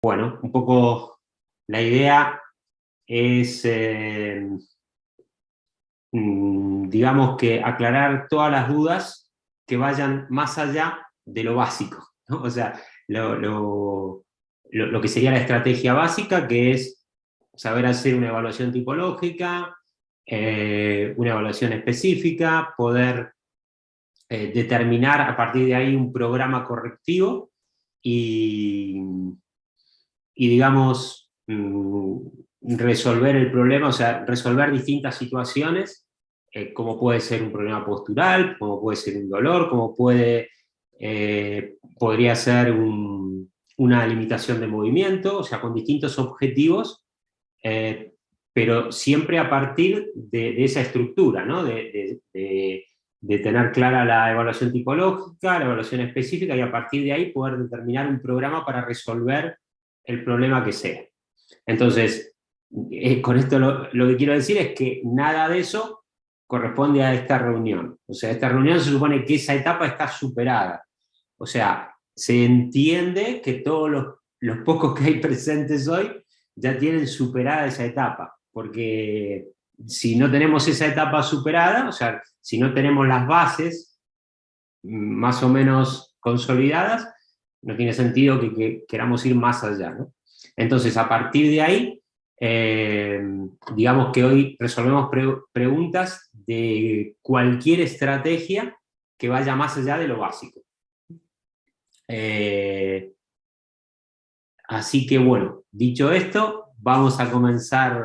Bueno, un poco la idea es, digamos que aclarar todas las dudas que vayan más allá de lo básico, ¿no? O sea, lo que sería la estrategia básica, que es saber hacer una evaluación tipológica, una evaluación específica, poder determinar a partir de ahí un programa correctivo y digamos, resolver el problema, o sea, resolver distintas situaciones, como puede ser un problema postural, como puede ser un dolor, como podría ser una limitación de movimiento, o sea, con distintos objetivos, pero siempre a partir de esa estructura, ¿no? De tener clara la evaluación tipológica, la evaluación específica, y a partir de ahí poder determinar un programa para resolver el problema que sea. Entonces, con esto lo que quiero decir es que nada de eso corresponde a esta reunión. O sea, esta reunión se supone que esa etapa está superada. O sea, se entiende que todos los pocos que hay presentes hoy ya tienen superada esa etapa, porque si no tenemos esa etapa superada, o sea, si no tenemos las bases más o menos consolidadas, no tiene sentido que queramos ir más allá, ¿no? Entonces, a partir de ahí, digamos que hoy resolvemos preguntas de cualquier estrategia que vaya más allá de lo básico. Así que bueno, dicho esto, vamos a comenzar,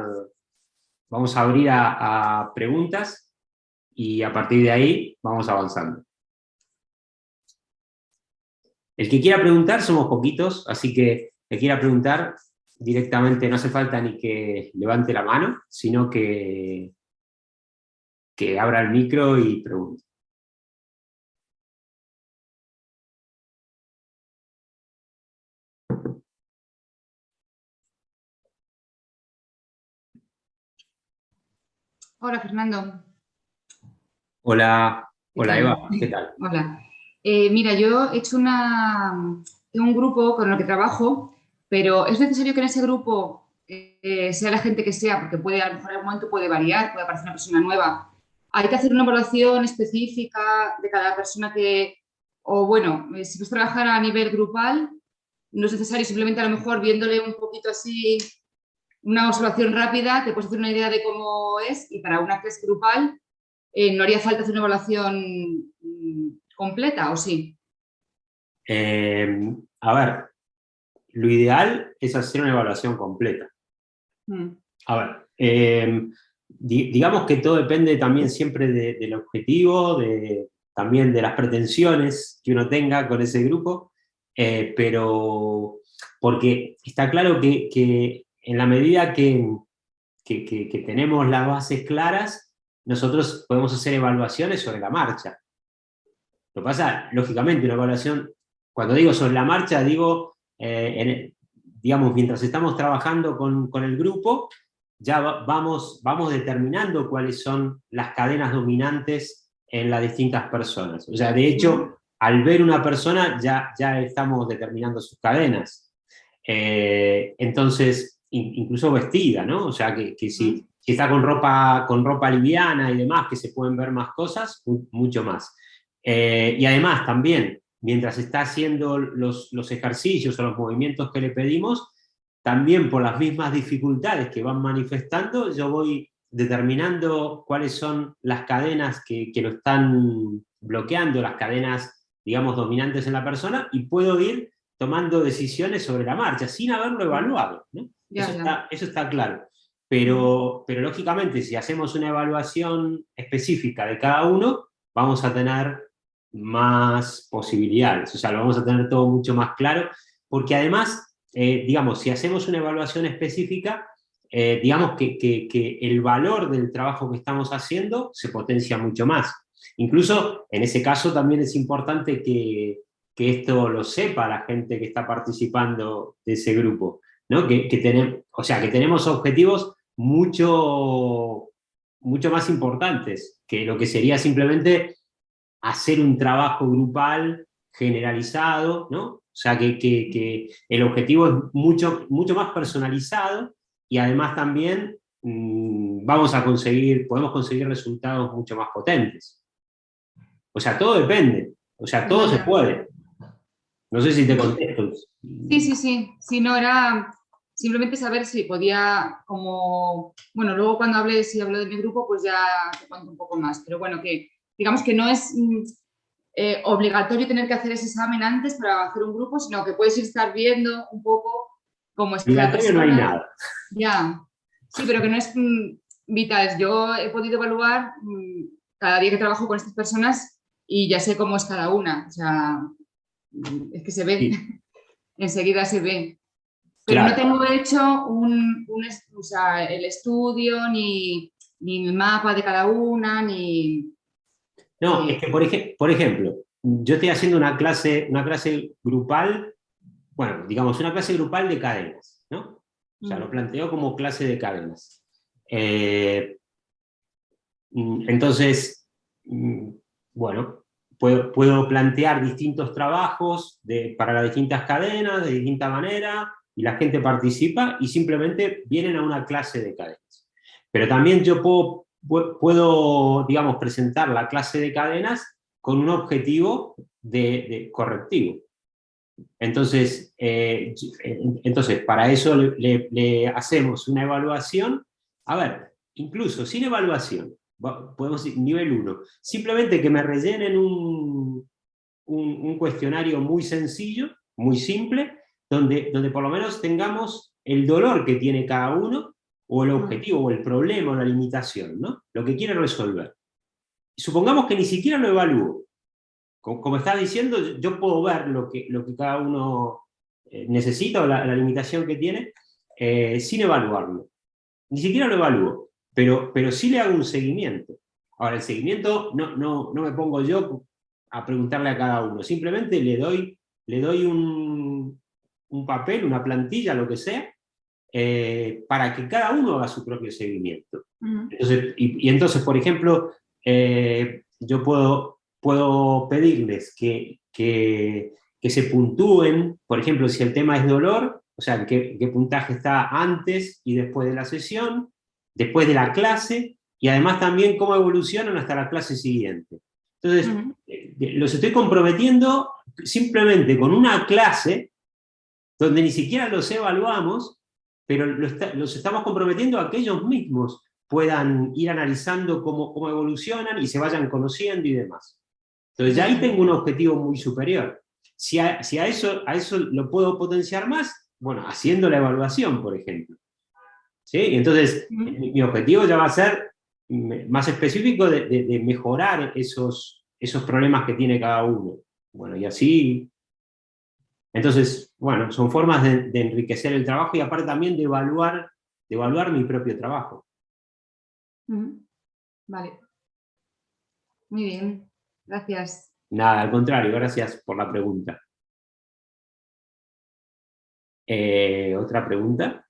vamos a abrir a preguntas y a partir de ahí vamos avanzando. El que quiera preguntar, somos poquitos, así que el que quiera preguntar directamente no hace falta ni que levante la mano, sino que abra el micro y pregunte. Hola, Fernando. Hola, ¿Qué hola Eva, tal? ¿qué tal? Hola. Mira, yo he hecho un grupo con el que trabajo, pero es necesario que en ese grupo sea la gente que sea, porque puede, a lo mejor en algún momento puede variar, puede aparecer una persona nueva. Hay que hacer una evaluación específica de cada persona o bueno, si vas a trabajar a nivel grupal, no es necesario, simplemente a lo mejor viéndole un poquito así, una observación rápida, te puedes hacer una idea de cómo es, y para una clase grupal no haría falta hacer una evaluación completa, ¿o sí? A ver, lo ideal es hacer una evaluación completa. Mm. A ver, digamos que todo depende también siempre del objetivo, también de las pretensiones que uno tenga con ese grupo, pero porque está claro que en la medida que tenemos las bases claras, nosotros podemos hacer evaluaciones sobre la marcha. Lo que pasa, lógicamente, una evaluación, cuando digo sobre la marcha, digo, digamos, mientras estamos trabajando con el grupo, ya vamos determinando cuáles son las cadenas dominantes en las distintas personas. O sea, de hecho, al ver una persona ya estamos determinando sus cadenas. Entonces, incluso vestida, ¿no? O sea, que si está con ropa liviana y demás, que se pueden ver más cosas, mucho más. Y además también, mientras está haciendo los ejercicios o los movimientos que le pedimos, también por las mismas dificultades que van manifestando, yo voy determinando cuáles son las cadenas que lo están bloqueando, las cadenas, digamos, dominantes en la persona, y puedo ir tomando decisiones sobre la marcha, sin haberlo evaluado, ¿no? Ya, ya. Eso está claro. Pero lógicamente, si hacemos una evaluación específica de cada uno, vamos a tener más posibilidades, o sea, lo vamos a tener todo mucho más claro, porque además, digamos, si hacemos una evaluación específica, digamos que el valor del trabajo que estamos haciendo se potencia mucho más. Incluso en ese caso también es importante que esto lo sepa la gente que está participando de ese grupo, ¿no? O sea, que tenemos objetivos mucho más importantes que lo que sería simplemente hacer un trabajo grupal generalizado, ¿no? O sea, que el objetivo es mucho más personalizado y además también podemos conseguir resultados mucho más potentes. O sea, todo depende, o sea, todo se Ya. puede. No sé si te contesto. Sí, no, era simplemente saber si podía, como, bueno, luego cuando si hablo de mi grupo, pues ya te cuento un poco más, pero bueno, que digamos que no es obligatorio tener que hacer ese examen antes para hacer un grupo, sino que puedes estar viendo un poco cómo es cada Obligatorio no hay persona. nada. Ya, sí, pero que no es vital. Yo he podido evaluar cada día que trabajo con estas personas y ya sé cómo es cada una. O sea, es que se ve, Sí, enseguida se ve. Pero no claro. tengo hecho o sea, el estudio, ni el mapa de cada una, ni... No, es que, por ejemplo, yo estoy haciendo una clase grupal, bueno, digamos, una clase grupal de cadenas, ¿no? O sea, lo planteo como clase de cadenas. Eh, entonces, bueno, puedo plantear distintos trabajos para las distintas cadenas, de distinta manera, y la gente participa y simplemente vienen a una clase de cadenas. Pero también yo puedo, digamos, presentar la clase de cadenas con un objetivo de correctivo. Entonces, para eso le hacemos una evaluación. A ver, incluso sin evaluación, podemos decir nivel 1, simplemente que me rellenen un cuestionario muy sencillo, muy simple, donde por lo menos tengamos el dolor que tiene cada uno, o el objetivo, o el problema, o la limitación, ¿no? Lo que quiere resolver. Supongamos que ni siquiera lo evalúo. Como estás diciendo, yo puedo ver lo que cada uno necesita o la limitación que tiene sin evaluarlo. Ni siquiera lo evalúo, pero sí le hago un seguimiento. Ahora, el seguimiento no me pongo yo a preguntarle a cada uno, simplemente le doy un papel, una plantilla, lo que sea, para que cada uno haga su propio seguimiento. Entonces, y entonces, por ejemplo, yo puedo pedirles que se puntúen, por ejemplo, si el tema es dolor, o sea, qué puntaje está antes y después de la sesión, después de la clase, y además también cómo evolucionan hasta la clase siguiente. Entonces, los estoy comprometiendo simplemente con una clase donde ni siquiera los evaluamos, pero los estamos comprometiendo a que ellos mismos puedan ir analizando cómo evolucionan y se vayan conociendo y demás. Entonces ya ahí tengo un objetivo muy superior. Si a eso lo puedo potenciar más, bueno, haciendo la evaluación, por ejemplo. ¿Sí? Entonces, mi objetivo ya va a ser más específico de mejorar esos problemas que tiene cada uno. Bueno, y así. Entonces, bueno, son formas de enriquecer el trabajo y aparte también de evaluar mi propio trabajo. Vale, muy bien, gracias. Nada, al contrario, gracias por la pregunta. ¿Otra pregunta?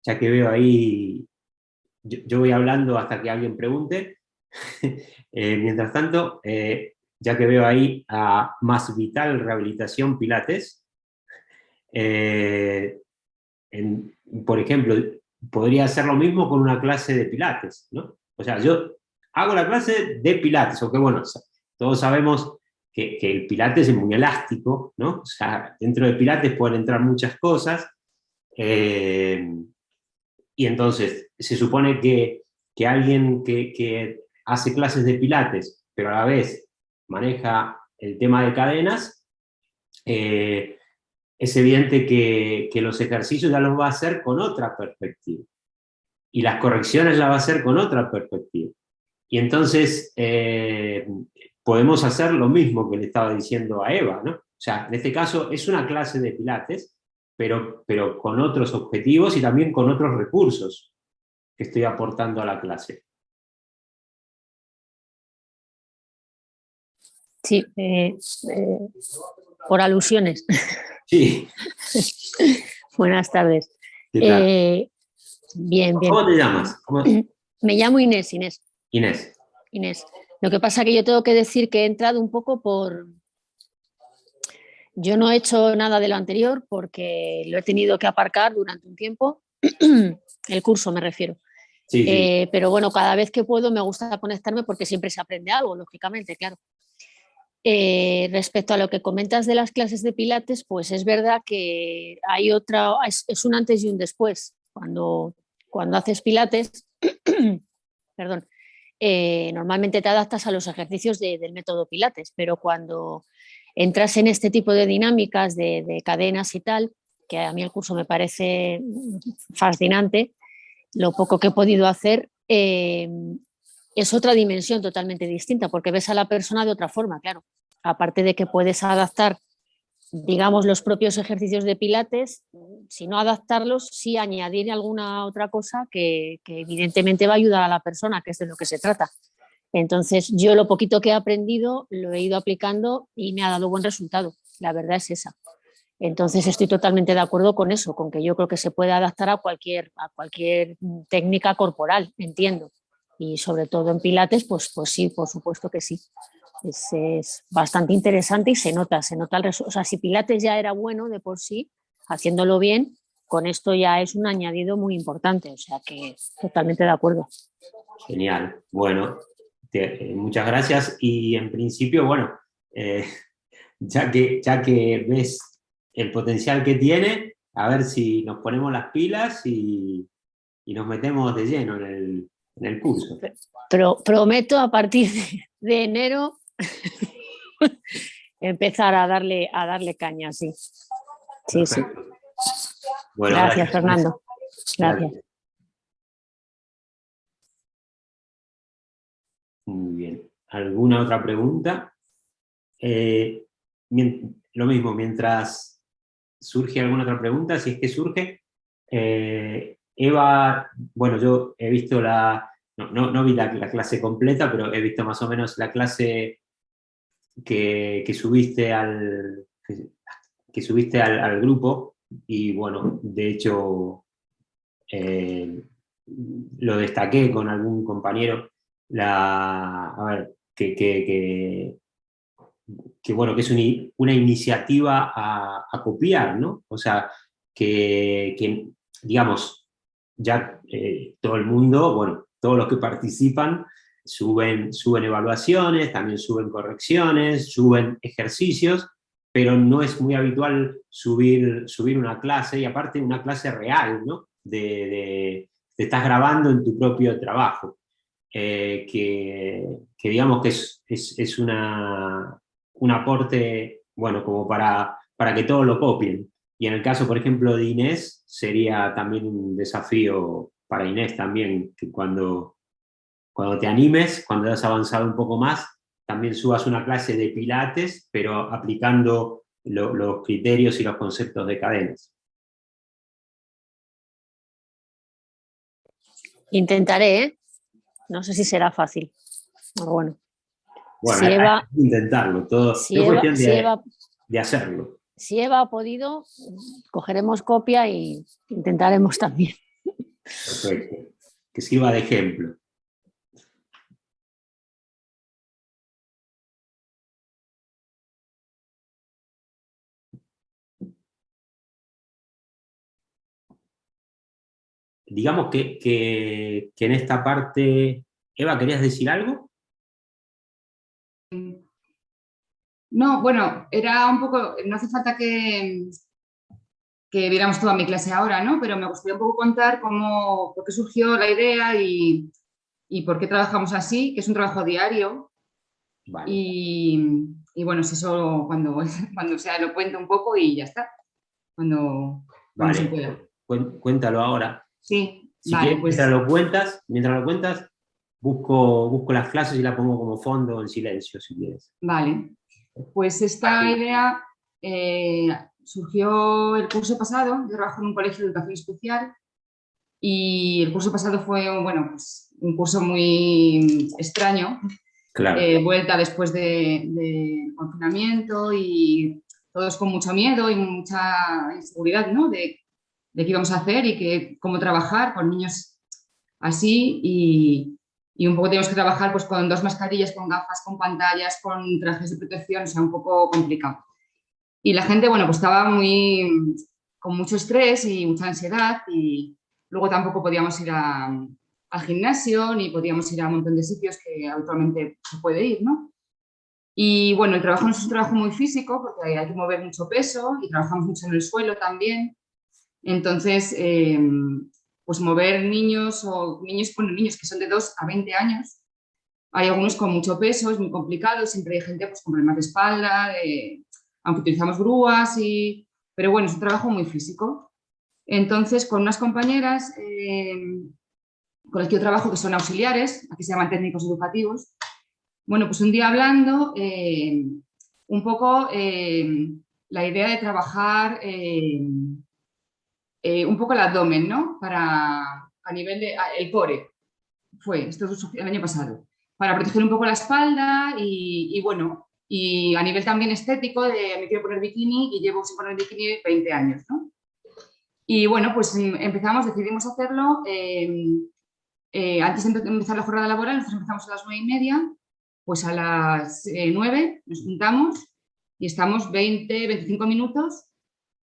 Ya que veo ahí, yo voy hablando hasta que alguien pregunte. Mientras tanto, ya que veo ahí a Más Vital Rehabilitación Pilates, eh, por ejemplo, podría hacer lo mismo con una clase de Pilates, ¿no? O sea, yo hago la clase de Pilates, aunque bueno, todos sabemos que el Pilates es muy elástico, ¿no? O sea, dentro de Pilates pueden entrar muchas cosas, y entonces se supone que alguien que hace clases de Pilates, pero a la vez maneja el tema de cadenas, es evidente que los ejercicios ya los va a hacer con otra perspectiva. Y las correcciones las va a hacer con otra perspectiva. Y entonces podemos hacer lo mismo que le estaba diciendo a Eva, ¿no? O sea, en este caso es una clase de Pilates, pero con otros objetivos y también con otros recursos que estoy aportando a la clase. Sí, por alusiones. Sí. Buenas tardes. ¿Qué tal? Bien, bien. ¿Cómo te llamas? Me llamo Inés, Inés. Inés. Inés. Lo que pasa es que yo tengo que decir que he entrado un poco por... Yo no he hecho nada de lo anterior porque lo he tenido que aparcar durante un tiempo, el curso me refiero. Sí, sí. Pero bueno, cada vez que puedo me gusta conectarme porque siempre se aprende algo, lógicamente, claro. Respecto a lo que comentas de las clases de Pilates, pues es verdad que hay otra, es un antes y un después. Cuando haces Pilates, perdón, normalmente te adaptas a los ejercicios del método Pilates, pero cuando entras en este tipo de dinámicas de cadenas y tal, que a mí el curso me parece fascinante, lo poco que he podido hacer es otra dimensión totalmente distinta, porque ves a la persona de otra forma, claro. Aparte de que puedes adaptar, digamos, los propios ejercicios de Pilates, si no adaptarlos, sí añadir alguna otra cosa que evidentemente va a ayudar a la persona, que es de lo que se trata. Entonces, yo lo poquito que he aprendido lo he ido aplicando y me ha dado buen resultado. La verdad es esa. Entonces, estoy totalmente de acuerdo con eso, con que yo creo que se puede adaptar a cualquier técnica corporal, entiendo. Y sobre todo en Pilates, pues sí, por supuesto que sí. Es bastante interesante y se nota el resultado. O sea, si Pilates ya era bueno de por sí, haciéndolo bien, con esto ya es un añadido muy importante. O sea que totalmente de acuerdo. Genial. Bueno, muchas gracias. Y en principio, bueno, ya que ves el potencial que tiene, a ver si nos ponemos las pilas y nos metemos de lleno en el curso. Pero prometo a partir de enero empezar a darle caña, sí. Sí, sí. Bueno, gracias, Fernando. Gracias. Muy bien. ¿Alguna otra pregunta? Lo mismo, mientras surge alguna otra pregunta, si es que surge. Eva, bueno, yo he visto no vi la clase completa, pero he visto más o menos la clase que subiste que subiste al grupo, y bueno, de hecho lo destaqué con algún compañero, a ver, que bueno, que es una iniciativa a copiar, ¿no? O sea, digamos, ya todo el mundo, bueno, todos los que participan suben evaluaciones, también suben correcciones, suben ejercicios, pero no es muy habitual subir una clase, y aparte una clase real, ¿no? Te estás grabando en tu propio trabajo, que digamos que es un aporte, bueno, como para que todos lo copien. Y en el caso, por ejemplo, de Inés, sería también un desafío para Inés también, que cuando te animes, cuando has avanzado un poco más, también subas una clase de Pilates, pero aplicando los criterios y los conceptos de cadenas. Intentaré, ¿eh? No sé si será fácil. Pero bueno. Bueno, Si hay Eva, que intentarlo, es cuestión de hacerlo. Si Eva ha podido, cogeremos copia e intentaremos también. Perfecto. Que sirva de ejemplo. Digamos que en esta parte, Eva, ¿querías decir algo? No, bueno, era un poco, no hace falta que viéramos toda mi clase ahora, ¿no? Pero me gustaría un poco contar por qué surgió la idea y por qué trabajamos así, que es un trabajo diario. Vale. Y bueno, si eso cuando sea lo cuento un poco y ya está. Cuando se pueda. Cuéntalo ahora. Sí, Si vale, quieres, pues. mientras lo cuentas, busco las clases y la pongo como fondo en silencio, si quieres. Vale. Pues esta idea surgió el curso pasado. Yo trabajo en un colegio de educación especial y el curso pasado fue, bueno, pues un curso muy extraño. Claro. Vuelta después de confinamiento y todos con mucho miedo y mucha inseguridad, ¿no? De qué íbamos a hacer y cómo trabajar con niños así y un poco teníamos que trabajar pues, con 2 mascarillas, con gafas, con pantallas, con trajes de protección, o sea, un poco complicado. Y la gente, bueno, pues estaba con mucho estrés y mucha ansiedad y luego tampoco podíamos ir al gimnasio ni podíamos ir a un montón de sitios que habitualmente se puede ir, ¿no? Y bueno, el trabajo no es un trabajo muy físico porque hay que mover mucho peso y trabajamos mucho en el suelo también. Entonces, pues mover niños que son de 2 a 20 años, hay algunos con mucho peso, es muy complicado, siempre hay gente pues, con problemas de espalda, aunque utilizamos grúas, pero bueno, es un trabajo muy físico. Entonces, con unas compañeras con las que yo trabajo, que son auxiliares, aquí se llaman técnicos educativos, bueno, pues un día hablando, un poco la idea de trabajar un poco el abdomen, ¿no? A nivel de el core, esto el año pasado, para proteger un poco la espalda y bueno, y a nivel también estético, me quiero poner bikini y llevo sin poner bikini 20 años, ¿no? Y bueno, pues decidimos hacerlo. Antes de empezar la jornada laboral, nosotros empezamos a las 9:30, pues a las 9 nos juntamos y estamos 20-25 minutos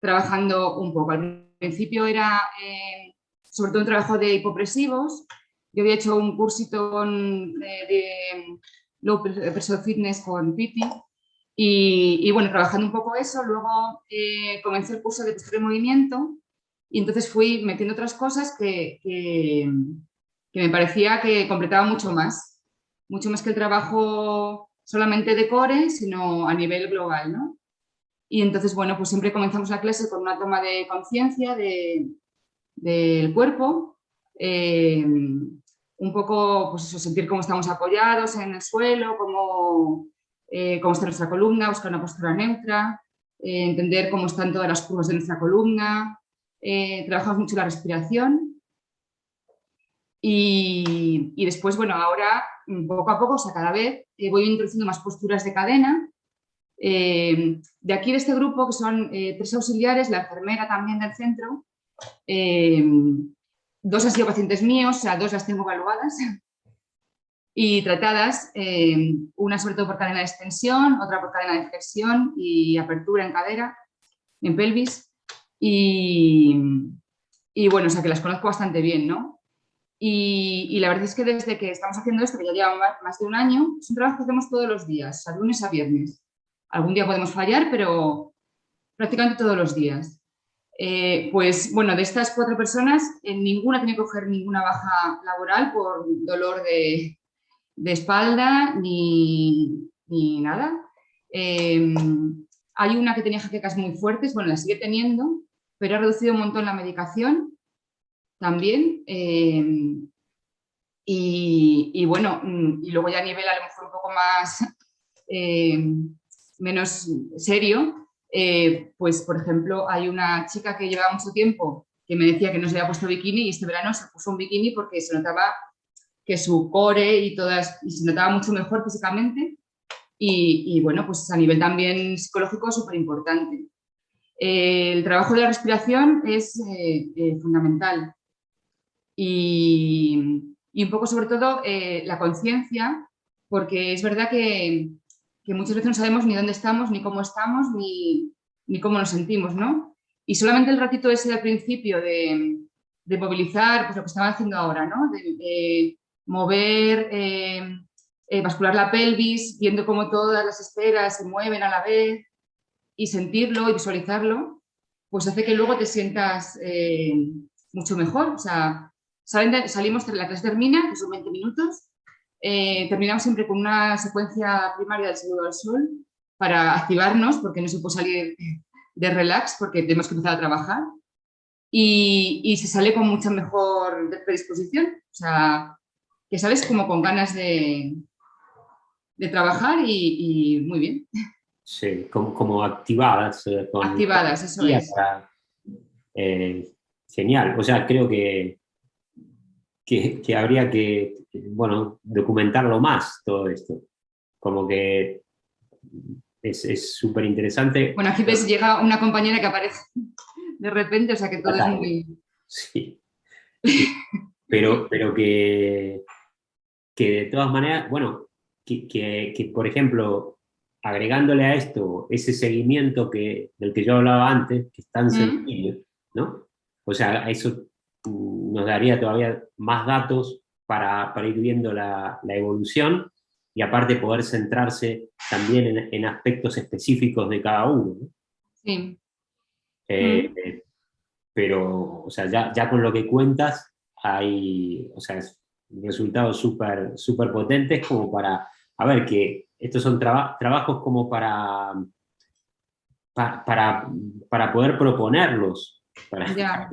trabajando un poco. Al principio era sobre todo un trabajo de hipopresivos. Yo había hecho un cursito de low personal fitness con Piti y bueno, trabajando un poco eso, luego comencé el curso de postura y movimiento y entonces fui metiendo otras cosas que me parecía que completaba mucho más que el trabajo solamente de core, sino a nivel global, ¿no? Y entonces, bueno, pues siempre comenzamos la clase con una toma de conciencia del cuerpo, un poco, pues eso, sentir cómo estamos apoyados en el suelo, cómo está nuestra columna, buscar una postura neutra, entender cómo están todas las curvas de nuestra columna, trabajamos mucho la respiración y después, bueno, ahora poco a poco, o sea, cada vez voy introduciendo más posturas de cadena. De aquí, de este grupo, que son 3 auxiliares, la enfermera también del centro, 2 han sido pacientes míos, o sea, 2 las tengo evaluadas y tratadas, una sobre todo por cadena de extensión, otra por cadena de flexión y apertura en cadera, en pelvis, y bueno, o sea, que las conozco bastante bien, ¿no? Y la verdad es que desde que estamos haciendo esto, que ya lleva más de un año, es un trabajo que hacemos todos los días, de lunes a viernes. Algún día podemos fallar, pero prácticamente todos los días. Pues bueno, de estas 4 personas, ninguna tiene que coger ninguna baja laboral por dolor de espalda ni nada. Hay una que tenía jaquecas muy fuertes, bueno, la sigue teniendo, pero ha reducido un montón la medicación también. Y bueno, y luego ya a nivel a lo mejor un poco más menos serio, pues por ejemplo hay una chica que llevaba mucho tiempo que me decía que no se había puesto bikini y este verano se puso un bikini porque se notaba que su core y se notaba mucho mejor físicamente y bueno, pues a nivel también psicológico súper importante. El trabajo de la respiración es fundamental y un poco sobre todo la conciencia, porque es verdad que muchas veces no sabemos ni dónde estamos, ni cómo estamos, ni cómo nos sentimos, ¿no? Y solamente el ratito ese al principio de movilizar, pues lo que estaba haciendo ahora, ¿no? De mover, bascular la pelvis, viendo cómo todas las esferas se mueven a la vez y sentirlo y visualizarlo, pues hace que luego te sientas mucho mejor. O sea, salimos, la clase termina, que son 20 minutos, terminamos siempre con una secuencia primaria del saludo al sol para activarnos, porque no se puede salir de relax, porque tenemos que empezar a trabajar. Y se sale con mucha mejor predisposición. O sea, que sabes, como con ganas de trabajar y muy bien. Sí, como activadas. Activadas, eso es. Genial. O sea, creo que habría que, bueno, documentarlo más todo esto. Como que es súper interesante. Bueno, aquí ves, llega una compañera que aparece de repente, o sea que todo es muy... Sí. Sí. Pero que de todas maneras, bueno, que, por ejemplo, agregándole a esto ese seguimiento del que yo hablaba antes, que es tan sencillo, ¿no? O sea, eso nos daría todavía más datos para ir viendo la evolución y aparte poder centrarse también en aspectos específicos de cada uno, ¿no? Sí. Pero, o sea, ya con lo que cuentas hay, o sea, resultados súper potentes como para, a ver, que estos son trabajos como para poder proponerlos, Ya.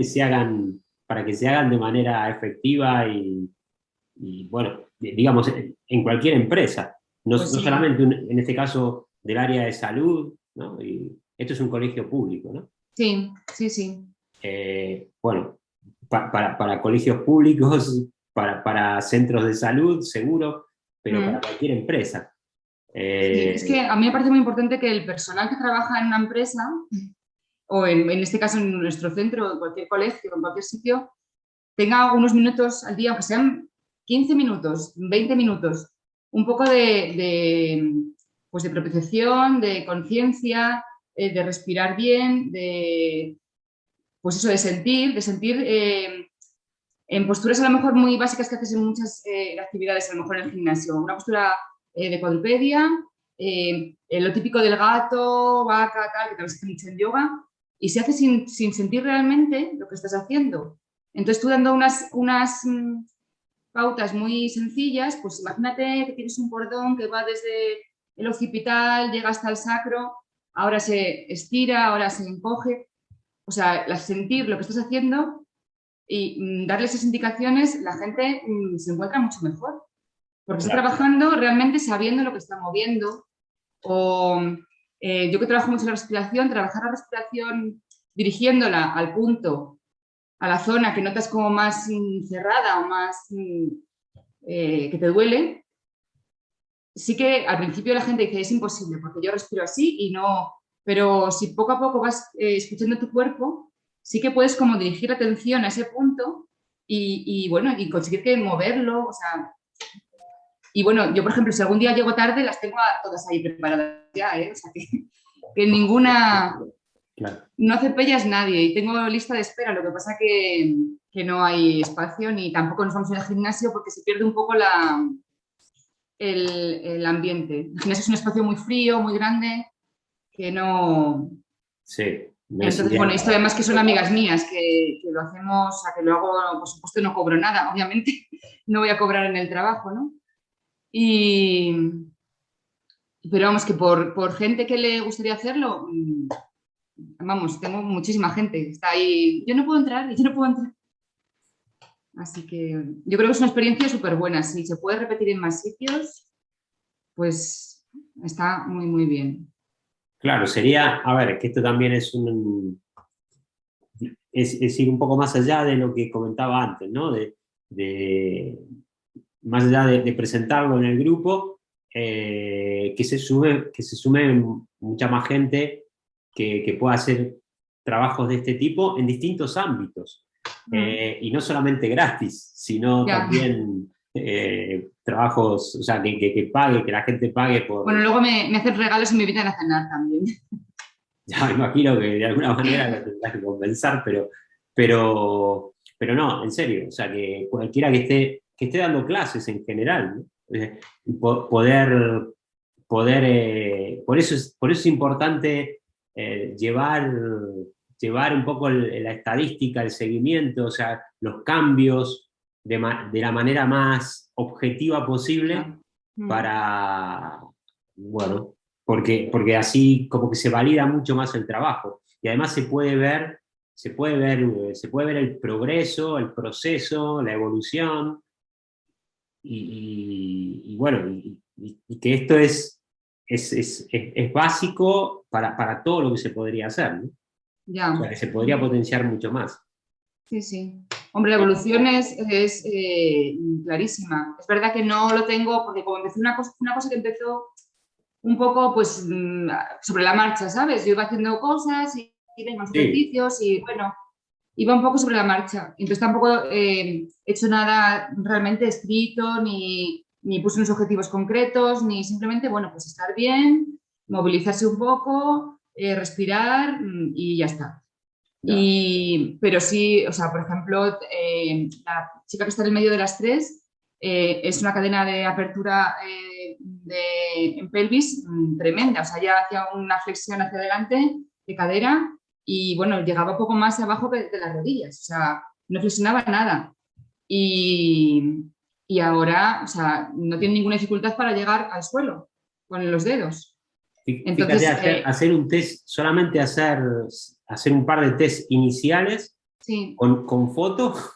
para que se hagan de manera efectiva y, bueno, digamos, en cualquier empresa, no Pues sí. solamente en este caso del área de salud, ¿no? Y esto es un colegio público, ¿no? Sí, sí, sí. Bueno, para colegios públicos, para centros de salud, seguro, pero para cualquier empresa. Sí, es que a mí me parece muy importante que el personal que trabaja en una empresa, o en este caso en nuestro centro, en cualquier colegio, en cualquier sitio, tenga unos minutos al día, aunque sean 15 minutos, 20 minutos, un poco pues de propiciación, de conciencia, de respirar bien, pues eso, de sentir en posturas a lo mejor muy básicas que haces en muchas actividades, a lo mejor en el gimnasio, una postura de cuadrupedia, lo típico del gato, vaca, tal, que tal vez se hace mucho en yoga, y se hace sin sentir realmente lo que estás haciendo. Entonces tú dando unas pautas muy sencillas, pues imagínate que tienes un cordón que va desde el occipital, llega hasta el sacro, ahora se estira, ahora se encoge, o sea, sentir lo que estás haciendo y darle esas indicaciones, la gente se encuentra mucho mejor, porque está Claro. trabajando realmente sabiendo lo que está moviendo. O yo que trabajo mucho la respiración, trabajar la respiración dirigiéndola al punto, a la zona que notas como más cerrada o más que te duele, sí que al principio la gente dice es imposible porque yo respiro así y no, pero si poco a poco vas escuchando tu cuerpo, sí que puedes como dirigir la atención a ese punto y bueno, y conseguir que moverlo, o sea, y bueno, yo por ejemplo, si algún día llego tarde, las tengo todas ahí preparadas ya, ¿eh? O sea, que ninguna, Claro. no atropellas nadie y tengo lista de espera, lo que pasa que no hay espacio ni tampoco nos vamos al gimnasio porque se pierde un poco el ambiente. El gimnasio es un espacio muy frío, muy grande, que no... Sí, no es Entonces, bueno, ideal. esto además que son amigas mías, que lo hacemos, o sea, que lo hago, por supuesto no cobro nada, obviamente no voy a cobrar en el trabajo, ¿no? Y, pero vamos, que por gente que le gustaría hacerlo, vamos, tengo muchísima gente que está ahí, yo no puedo entrar, yo no puedo entrar. Así que yo creo que es una experiencia súper buena. Si se puede repetir en más sitios, pues está muy, muy bien. Claro, sería, a ver, que esto también es ir un poco más allá de lo que comentaba antes, ¿no? Más allá de presentarlo en el grupo, que se sume mucha más gente que pueda hacer trabajos de este tipo en distintos ámbitos. Y no solamente gratis, sino Ya. también trabajos, o sea, que pague, que la gente pague por... Bueno, luego me hacen regalos y me invitan a cenar también. Ya me imagino que de alguna manera lo tendrás que compensar, pero no, en serio, o sea, que cualquiera que esté dando clases en general, ¿no? Poder, por eso es importante llevar un poco la estadística, el seguimiento, o sea, los cambios de la manera más objetiva posible para, bueno, porque así como que se valida mucho más el trabajo. Y además se puede ver el progreso, el proceso, la evolución, y bueno, y que esto es básico para todo lo que se podría hacer, ¿no? Ya. O sea, que se podría potenciar mucho más. Sí, sí. Hombre, la evolución es clarísima. Es verdad que no lo tengo, porque como empecé una cosa que empezó un poco pues sobre la marcha, ¿sabes? Yo iba haciendo cosas y y venga, los Sí. ejercicios y bueno, iba un poco sobre la marcha. Entonces tampoco he hecho nada realmente escrito, ni puse unos objetivos concretos, ni simplemente, bueno, pues estar bien, movilizarse un poco, respirar y ya está. Ya. Pero sí, o sea, por ejemplo, la chica que está en el medio de las tres es una cadena de apertura en pelvis tremenda. O sea, ya hacía una flexión hacia adelante de cadera y, bueno, llegaba poco más abajo que de las rodillas. O sea, no flexionaba nada. Y, y ahora, o sea, no tiene ninguna dificultad para llegar al suelo con los dedos. Fíjate, Entonces, hacer un test, solamente hacer un par de test iniciales sí, con fotos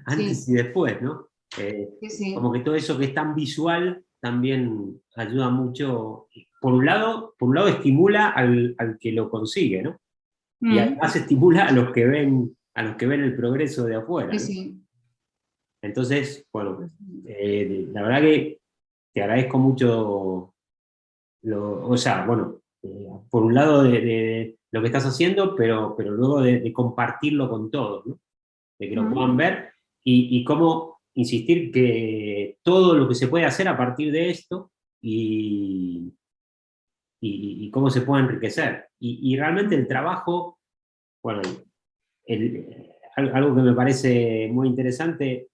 antes sí, y después, ¿no? sí, sí. Como que todo eso que es tan visual también ayuda mucho. Por un lado estimula al que lo consigue, ¿no? Y Mm, además estimula a los que ven el progreso de afuera, sí, ¿no? sí. Entonces, bueno, la verdad que te agradezco mucho, o sea, bueno, por un lado de lo que estás haciendo, pero luego de compartirlo con todos, ¿no? De que lo Mm, puedan ver y cómo insistir que todo lo que se puede hacer a partir de esto y, y cómo se puede enriquecer. Y realmente el trabajo, bueno, algo que me parece muy interesante,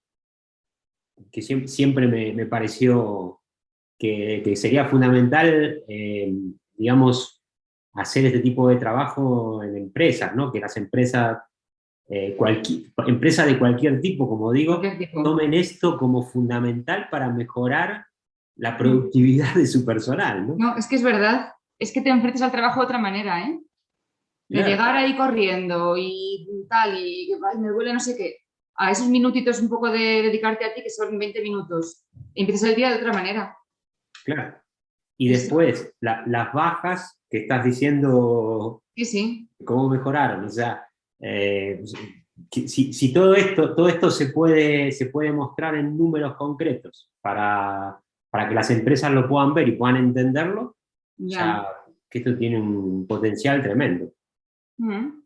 que siempre me pareció que sería fundamental, digamos, hacer este tipo de trabajo en empresas, ¿no? Que las empresas, empresas de cualquier tipo, como digo, cualquier tipo. tomen esto como fundamental para mejorar la Mm. productividad de su personal, ¿no? No, es que es verdad. Es que te enfrentas al trabajo de otra manera, ¿eh? De Claro, llegar ahí corriendo y tal, y que ay, me duele no sé qué. A esos minutitos un poco de dedicarte a ti, que son 20 minutos. Empiezas el día de otra manera. claro. Y Es, después, las bajas que estás diciendo, sí, sí. cómo mejoraron, o sea, eh, si todo esto se puede mostrar en números concretos para que las empresas lo puedan ver y puedan entenderlo, o Ya. sea, que esto tiene un potencial tremendo. Mm,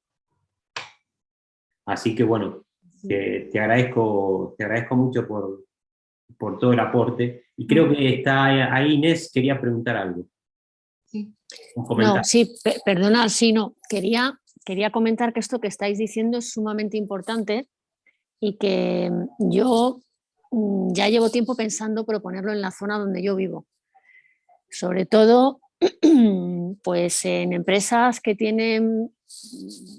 Así que bueno, sí. te agradezco mucho por todo el aporte. Y creo Mm, que está ahí Inés, quería preguntar algo, sí. un No, comentario. sí, perdona, sí, no. Quería comentar que esto que estáis diciendo es sumamente importante y que yo ya llevo tiempo pensando proponerlo en la zona donde yo vivo. Sobre todo, pues en empresas que tienen,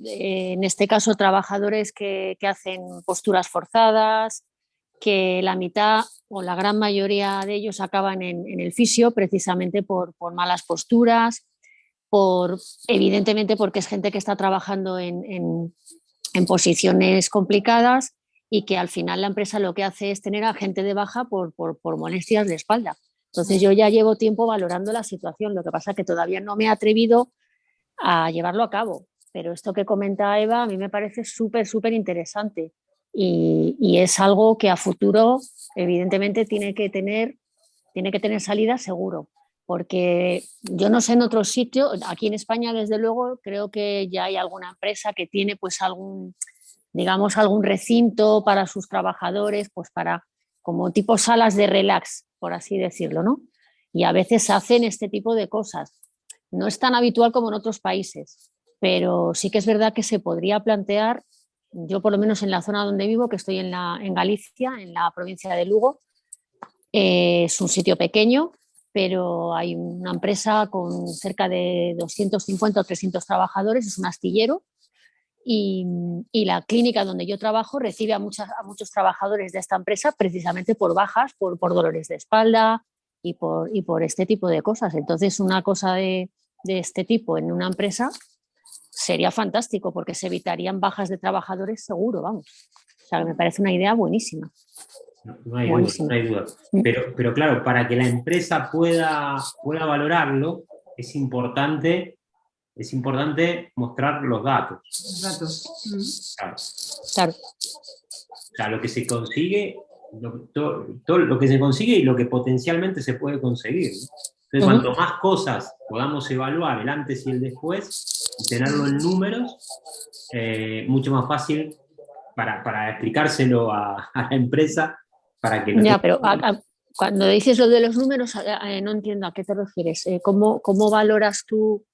en este caso, trabajadores que hacen posturas forzadas, que la mitad o la gran mayoría de ellos acaban en el fisio precisamente por malas posturas, evidentemente porque es gente que está trabajando en posiciones complicadas y que al final la empresa lo que hace es tener a gente de baja por molestias de espalda. Entonces yo ya llevo tiempo valorando la situación, lo que pasa es que todavía no me he atrevido a llevarlo a cabo, pero esto que comenta Eva a mí me parece súper, súper interesante y es algo que a futuro evidentemente tiene que tener salida seguro, porque yo no sé en otros sitios, aquí en España desde luego creo que ya hay alguna empresa que tiene pues algún, digamos, algún recinto para sus trabajadores, pues para como tipo salas de relax, por así decirlo, ¿no? Y a veces hacen este tipo de cosas. No es tan habitual como en otros países, pero sí que es verdad que se podría plantear, yo por lo menos en la zona donde vivo, que estoy en Galicia, en la provincia de Lugo, es un sitio pequeño, pero hay una empresa con cerca de 250 o 300 trabajadores, es un astillero, y la clínica donde yo trabajo recibe a muchos trabajadores de esta empresa precisamente por bajas, por dolores de espalda y por este tipo de cosas. Entonces, una cosa de este tipo en una empresa sería fantástico porque se evitarían bajas de trabajadores seguro, vamos. O sea, me parece una idea buenísima, No, no hay duda, no buenísima. hay duda. Pero claro, para que la empresa pueda valorarlo, es importante mostrar los datos. Los datos. Mm. Claro. Claro. O sea, lo que se consigue, todo lo que se consigue y lo que potencialmente se puede conseguir, ¿no? Entonces, Uh -huh. cuanto más cosas podamos evaluar el antes y el después, tenerlo en números, mucho más fácil para explicárselo a la empresa, para que lo Ya, tenga. pero cuando dices lo de los números, no entiendo a qué te refieres. ¿Cómo valoras tú?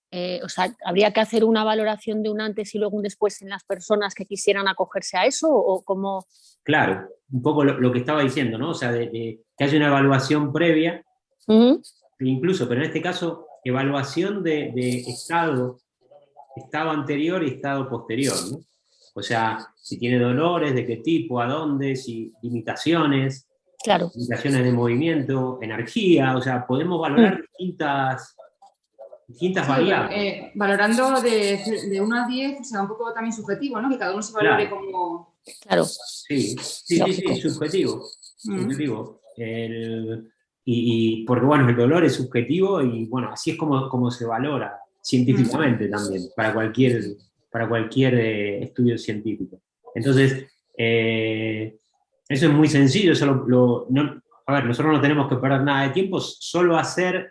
O sea, ¿habría que hacer una valoración de un antes y luego un después en las personas que quisieran acogerse a eso? ¿O cómo? Claro, un poco lo que estaba diciendo, ¿no? O sea, que haya una evaluación previa, Ujú. incluso, pero en este caso, evaluación de estado anterior y estado posterior, ¿no? O sea, si tiene dolores, de qué tipo, a dónde, si limitaciones, Claro. limitaciones de movimiento, energía, o sea, podemos valorar distintas Sí, variables. valorando de 1 a 10, o sea, un poco también subjetivo, ¿no? Que cada uno se valore Claro, como... Claro, sí, sí, lógico. subjetivo, Mm, subjetivo. Porque bueno, el dolor es subjetivo y bueno, así es como se valora mm, científicamente también, para cualquier estudio científico. Entonces, eso es muy sencillo, a ver, nosotros no tenemos que perder nada de tiempo, solo hacer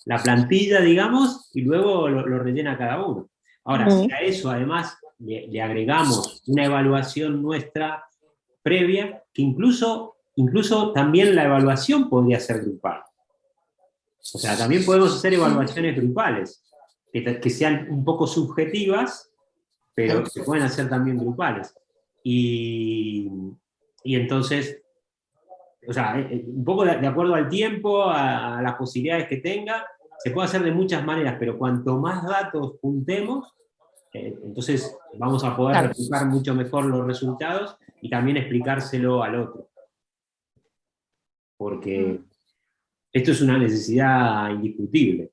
la plantilla, digamos, y luego lo rellena cada uno. Ahora, si Mm. a eso además le agregamos una evaluación nuestra previa, que incluso también la evaluación podría ser grupal. O sea, también podemos hacer mm, evaluaciones grupales, que sean un poco subjetivas, pero se pueden hacer también grupales. Y, y entonces, o sea, un poco de acuerdo al tiempo, a las posibilidades que tenga, se puede hacer de muchas maneras, pero cuanto más datos juntemos, entonces vamos a poder Claro. replicar mucho mejor los resultados y también explicárselo al otro, porque mm. esto es una necesidad indiscutible.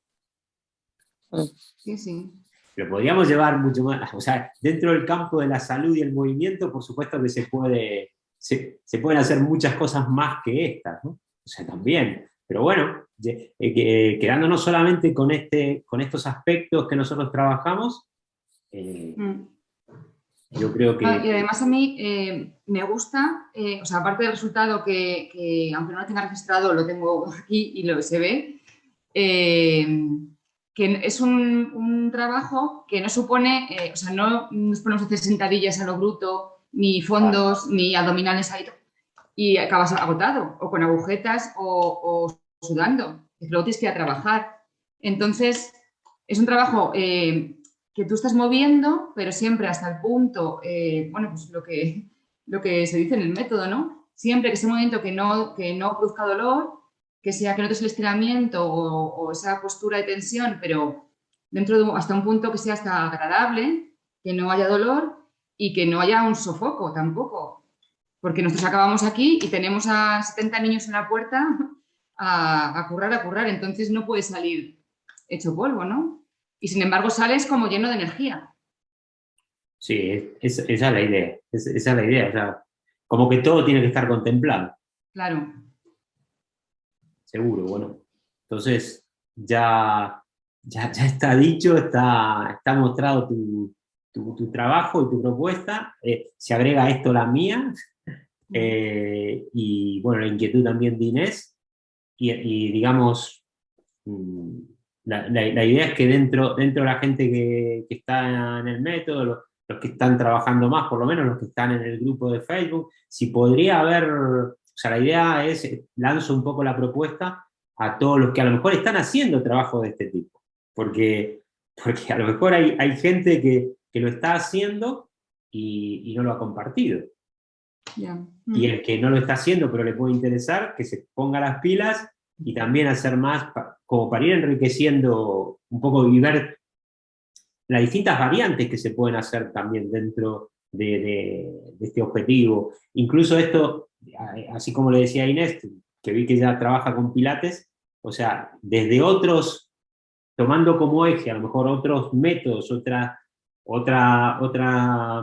Mm. Sí, sí. Lo podríamos llevar mucho más, o sea, dentro del campo de la salud y el movimiento, por supuesto que se pueden hacer muchas cosas más que estas, ¿no? O sea, también. Pero bueno, quedándonos solamente con estos aspectos que nosotros trabajamos, eh, Mm. yo creo Ah, y que, además a mí me gusta, o sea, aparte del resultado que aunque no lo tenga registrado, lo tengo aquí y se ve, eh, que es un trabajo que no supone, o sea, no nos ponemos a hacer sentadillas a lo bruto, ni fondos, ni abdominales ahí, y acabas agotado, o con agujetas, o sudando, y luego tienes que ir a trabajar. Entonces, es un trabajo que tú estás moviendo, pero siempre hasta el punto, bueno, pues lo que se dice en el método, ¿no? Siempre que ese movimiento que no produzca dolor, que sea que notes el estiramiento o esa postura de tensión, pero dentro de hasta un punto que sea hasta agradable, que no haya dolor y que no haya un sofoco tampoco. Porque nosotros acabamos aquí y tenemos a 70 niños en la puerta a currar, a currar. Entonces no puedes salir hecho polvo, ¿no? Y sin embargo sales como lleno de energía. sí, esa es la idea, esa es la idea, o sea, como que todo tiene que estar contemplado, Claro. seguro, bueno. Entonces, ya está dicho, está mostrado tu trabajo y tu propuesta, se agrega a esto la mía, y bueno, la inquietud también de Inés, y digamos, mm, la idea es que dentro de la gente que está en el método, los que están trabajando más, por lo menos los que están en el grupo de Facebook, si podría haber, o sea, la idea es, lanzo un poco la propuesta a todos los que a lo mejor están haciendo trabajo de este tipo, porque a lo mejor hay gente que lo está haciendo y no lo ha compartido. Ya. Y el que no lo está haciendo, pero le puede interesar, que se ponga las pilas y también hacer más, como para ir enriqueciendo un poco y ver las distintas variantes que se pueden hacer también dentro de este objetivo. Incluso esto, así como le decía Inés, que vi que ya trabaja con Pilates, o sea, desde otros, tomando como eje a lo mejor otros métodos, otras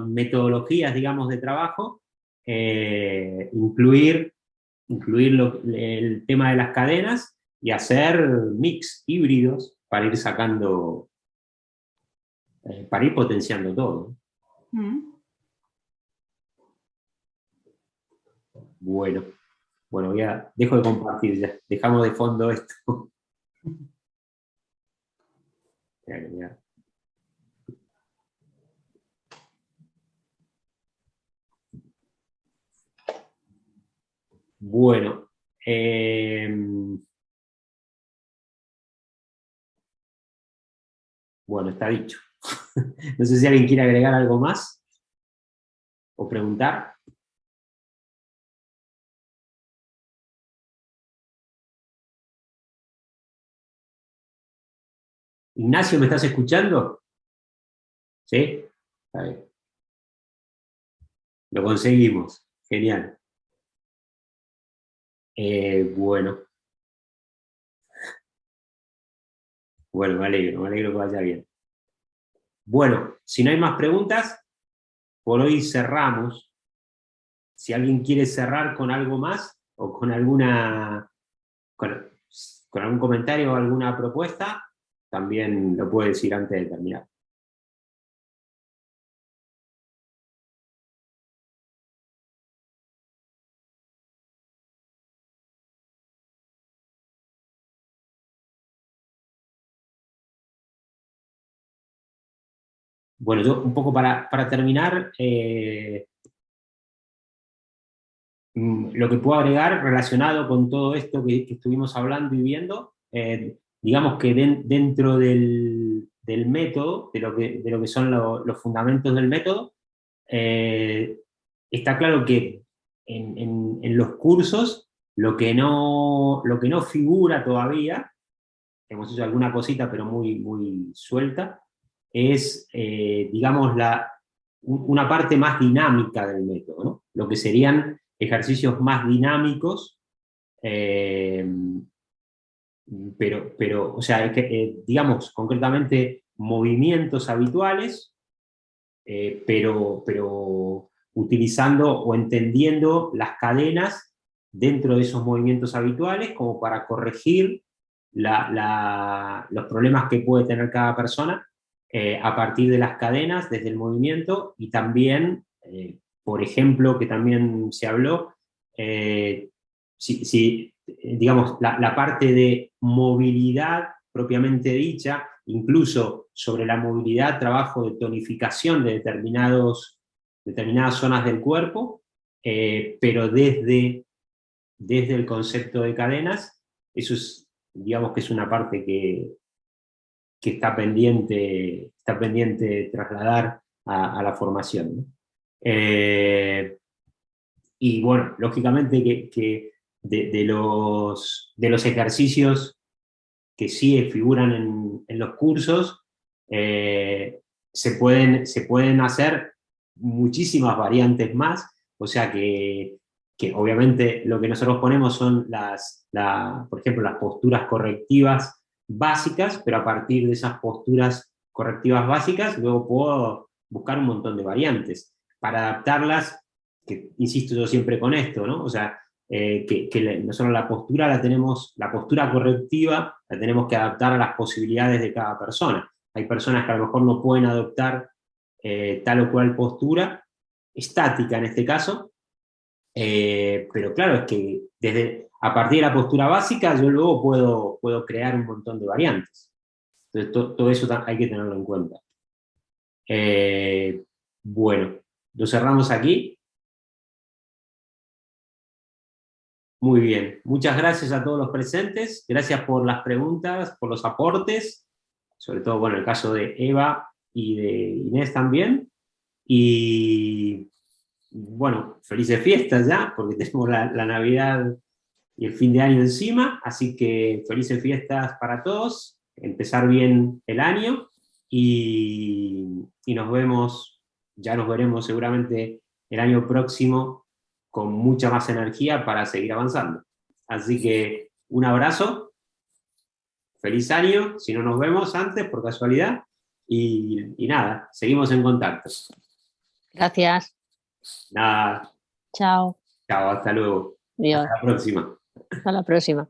metodologías, digamos, de trabajo, incluir el tema de las cadenas y hacer mix híbridos para ir potenciando todo. Mm. Bueno, bueno, ya dejo de compartir, ya dejamos de fondo esto. Ya, ya. Bueno, bueno, está dicho. No sé si alguien quiere agregar algo más o preguntar. Ignacio, ¿me estás escuchando? ¿Sí? Está bien. Lo conseguimos. Genial. Bueno, bueno, me alegro que vaya bien. Bueno, si no hay más preguntas, por hoy cerramos. Si alguien quiere cerrar con algo más o con con algún comentario o alguna propuesta, también lo puede decir antes de terminar. Bueno, yo un poco para terminar, lo que puedo agregar relacionado con todo esto que estuvimos hablando y viendo, digamos que dentro del método, de lo que son los fundamentos del método, eh, está claro que en los cursos lo que no figura todavía, hemos hecho alguna cosita pero muy, muy suelta, es, digamos, una parte más dinámica del método, ¿no? Lo que serían ejercicios más dinámicos, eh, o sea, digamos, concretamente movimientos habituales, pero utilizando o entendiendo las cadenas dentro de esos movimientos habituales como para corregir los problemas que puede tener cada persona a partir de las cadenas, desde el movimiento, y también, por ejemplo, que también se habló, digamos, la parte de movilidad propiamente dicha, incluso sobre la movilidad, trabajo de tonificación de determinadas zonas del cuerpo, pero desde el concepto de cadenas, eso es, digamos que es una parte que está pendiente de trasladar a la formación, ¿no? Y bueno, lógicamente que de los ejercicios que sí figuran en los cursos, se pueden hacer muchísimas variantes más, o sea que obviamente lo que nosotros ponemos son por ejemplo, las posturas correctivas básicas, pero a partir de esas posturas correctivas básicas, luego puedo buscar un montón de variantes para adaptarlas, que insisto yo siempre con esto, ¿no? O sea, nosotros la postura la postura correctiva la tenemos que adaptar a las posibilidades de cada persona. Hay personas que a lo mejor no pueden adoptar tal o cual postura, estática en este caso, pero claro, es que a partir de la postura básica yo luego puedo crear un montón de variantes. Entonces todo eso hay que tenerlo en cuenta. Bueno, lo cerramos aquí. Muy bien, muchas gracias a todos los presentes, gracias por las preguntas, por los aportes, sobre todo, bueno, el caso de Eva y de Inés también. Y bueno, felices fiestas ya, porque tenemos la Navidad y el fin de año encima, así que felices fiestas para todos, empezar bien el año y ya nos veremos seguramente el año próximo con mucha más energía para seguir avanzando. Así que un abrazo, feliz año, si no nos vemos antes por casualidad, y nada, seguimos en contacto. Gracias. Nada, Chao. chao, hasta luego. Adiós. Hasta la próxima. Hasta la próxima.